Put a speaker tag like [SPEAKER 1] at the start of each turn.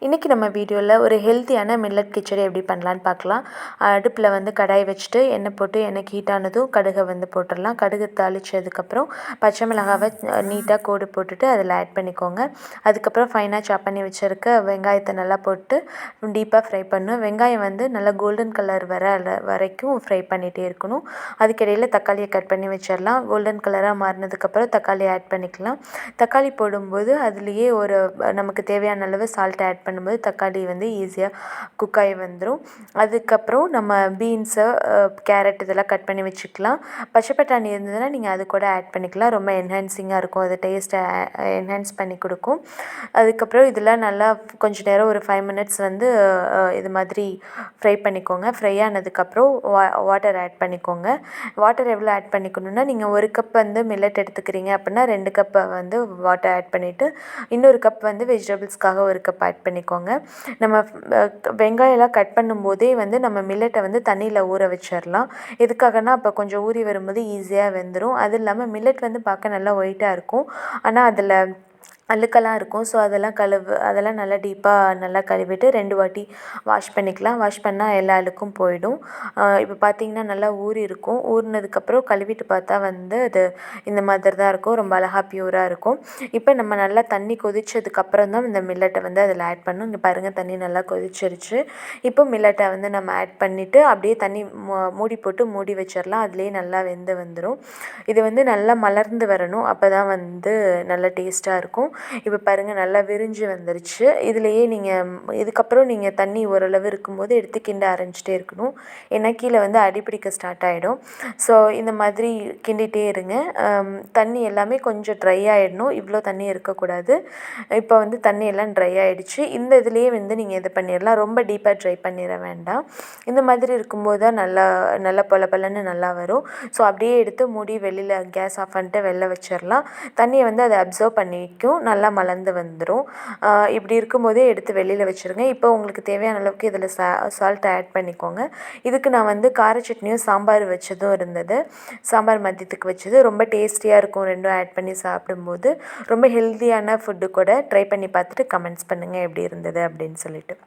[SPEAKER 1] இன்றைக்கி நம்ம வீடியோவில் ஒரு ஹெல்த்தியான மில்லட் கிச்சடி எப்படி பண்ணலான்னு பார்க்கலாம். அடுப்பில் வந்து கடாய் வச்சுட்டு எண்ணெய் போட்டு எண்ணெய் ஹீட் ஆனதும் கடுகை வந்து போட்டுடலாம். கடுகு தாளித்ததுக்கப்புறம் பச்சை மிளகாவை நீட்டாக கோடு போட்டுட்டு அதில் ஆட் பண்ணிக்கோங்க. அதுக்கப்புறம் ஃபைனாக சாப் பண்ணி வச்சுருக்க வெங்காயத்தை நல்லா போட்டு டீப்பாக ஃப்ரை பண்ணணும். வெங்காயம் வந்து நல்லா கோல்டன் கலர் வரைக்கும் ஃப்ரை பண்ணிகிட்டே இருக்கணும். அதுக்கிடையில் தக்காளியை கட் பண்ணி வச்சிடலாம். கோல்டன் கலராக மாறினதுக்கப்புறம் தக்காளியை ஆட் பண்ணிக்கலாம். தக்காளி போடும்போது அதுலேயே நமக்கு தேவையான அளவு சால்ட் ஆட் பண்ணும்போது தக்காளி வந்து ஈஸியாக குக் ஆகி வந்துடும். அதுக்கப்புறம் நம்ம பீன்ஸு, கேரட் இதெல்லாம் கட் பண்ணி வச்சுக்கலாம். பச்சை பட்டாணி இருந்ததுன்னா நீங்கள் அது கூட ஆட் பண்ணிக்கலாம். ரொம்ப என்ஹான்சிங்காக இருக்கும், அது டேஸ்ட்டை என்ஹான்ஸ் பண்ணி கொடுக்கும். அதுக்கப்புறம் இதெல்லாம் நல்லா கொஞ்சம் நேரம் ஒரு 5 மினிட்ஸ் வந்து இது மாதிரி ஃப்ரை பண்ணிக்கோங்க. ஃப்ரை ஆனதுக்கப்புறம் வாட்டர் ஆட் பண்ணிக்கோங்க. வாட்டர் எவ்வளோ ஆட் பண்ணிக்கணுன்னா, நீங்கள் 1 கப் வந்து மில்லட் எடுத்துக்கிறீங்க அப்படின்னா 2 கப்பை வந்து வாட்டர் ஆட் பண்ணிவிட்டு இன்னொரு கப் வந்து வெஜிடபிள்ஸ்க்காக 1 கப் ஆட் பண்ணிக்கோங்க. நம்ம வெங்காயம்லாம் கட் பண்ணும்போதே வந்து நம்ம மில்லட்டை வந்து தண்ணியில் ஊற வச்சிடலாம். எதுக்காகனா அப்போ கொஞ்சம் ஊறி வரும்போது ஈஸியாக வெந்துடும். அது இல்லாமல் மில்லட் வந்து பார்க்க நல்லா ஒயிட்டாக இருக்கும், ஆனால் அதில் அழுக்கெல்லாம் இருக்கும். ஸோ அதெல்லாம் நல்லா டீப்பாக நல்லா கழுவிட்டு 2 வாட்டி வாஷ் பண்ணிக்கலாம். வாஷ் பண்ணால் எல்லா அழுக்கும் போயிடும். இப்போ பார்த்திங்கன்னா நல்லா ஊறி இருக்கும். ஊறினதுக்கப்புறம் கழுவிட்டு பார்த்தா வந்து அது இந்த மாதிரி தான் இருக்கும், ரொம்ப அழகாக பியூராக இருக்கும். இப்போ நம்ம நல்லா தண்ணி கொதிச்சதுக்கப்புறம் தான் இந்த மில்லட்டை வந்து அதில் ஆட் பண்ணணும். இங்கே பாருங்கள், தண்ணி நல்லா கொதிச்சிருச்சு. இப்போ மில்லட்டை வந்து நம்ம ஆட் பண்ணிவிட்டு அப்படியே தண்ணி மூடி போட்டு மூடி வச்சிடலாம். அதுலேயே நல்லா வெந்து வந்துடும். இது வந்து நல்லா மலர்ந்து வரணும், அப்போ தான் வந்து நல்லா டேஸ்ட்டாக இருக்கும். இப்போ பாருங்கள், நல்லா விரிஞ்சு வந்துருச்சு. இதுலேயே இதுக்கப்புறம் நீங்கள் தண்ணி ஓரளவு இருக்கும்போது எடுத்து கிண்ட ஆரம்பிச்சிட்டே இருக்கணும், ஏன்னா கீழே வந்து அடிப்பிடிக்க ஸ்டார்ட் ஆகிடும். ஸோ இந்த மாதிரி கிண்டிகிட்டே இருங்க. தண்ணி எல்லாமே கொஞ்சம் ட்ரை ஆகிடணும், இவ்வளோ தண்ணி இருக்கக்கூடாது. இப்போ வந்து தண்ணி எல்லாம் ட்ரை ஆகிடுச்சு. இந்த இதுலேயே வந்து நீங்கள் இது பண்ணிடலாம், ரொம்ப டீப்பாக ட்ரை பண்ணிட வேண்டாம். இந்த மாதிரி இருக்கும்போது தான் நல்லா பொல பொலன்னு நல்லா வரும். ஸோ அப்படியே எடுத்து மூடி வெளியில் கேஸ் ஆஃப் பண்ணிட்டு வெளில வச்சிடலாம். தண்ணியை வந்து அதை அப்சர்வ் பண்ணிக்கும், நல்லா மலர்ந்து வந்துடும். இப்படி இருக்கும்போதே எடுத்து வெளியில் வச்சுருங்க. இப்போ உங்களுக்கு தேவையான அளவுக்கு இதில் சால்ட் ஆட் பண்ணிக்கோங்க. இதுக்கு நான் வந்து கார சட்னியும் சாம்பார் வச்சதும் இருந்தது. சாம்பார் மதியத்துக்கு வச்சது ரொம்ப டேஸ்டியாக இருக்கும். ரெண்டும் ஆட் பண்ணி சாப்பிடும்போது ரொம்ப ஹெல்த்தியான ஃபுட்டு கூட. ட்ரை பண்ணி பார்த்துட்டு கமெண்ட்ஸ் பண்ணுங்கள் எப்படி இருந்தது அப்படின்னு சொல்லிட்டு.